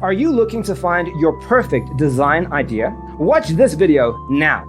Are you looking to find your perfect design idea? Watch this video now.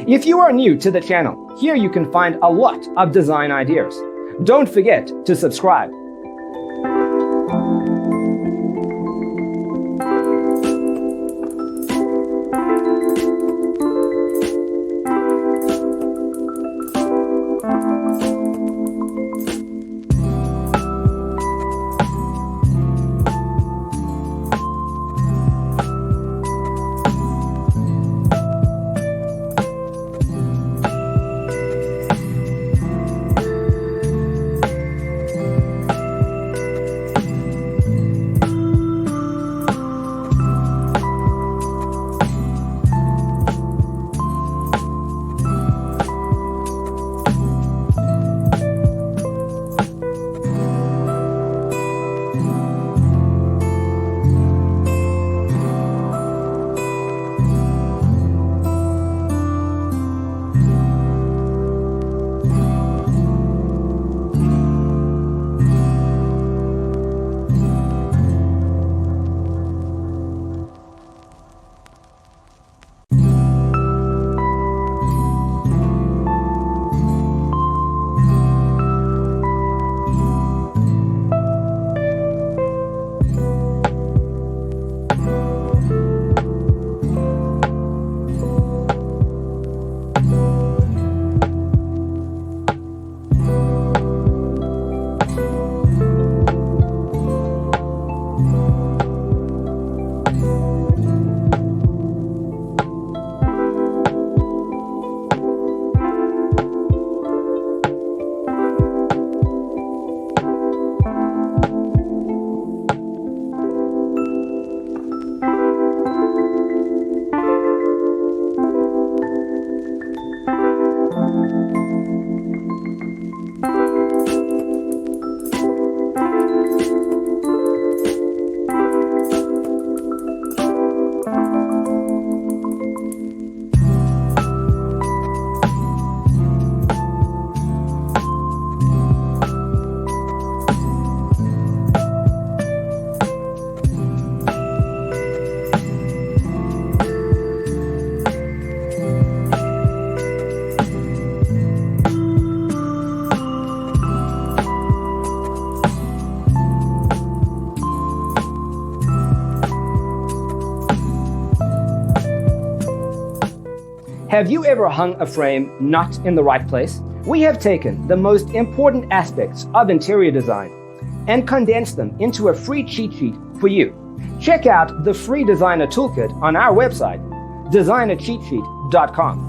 If you are new to the channel, here you can find a lot of design ideas. Don't forget to subscribe. Have you ever hung a frame not in the right place? We have taken the most important aspects of interior design and condensed them into a free cheat sheet for you. Check out the free designer toolkit on our website, designercheatsheet.com.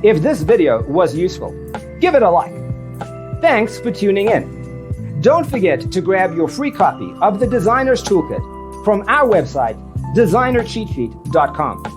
If this video was useful, give it a like. Thanks for tuning in. Don't forget to grab your free copy of the Designer's Toolkit from our website, designercheatsheet.com.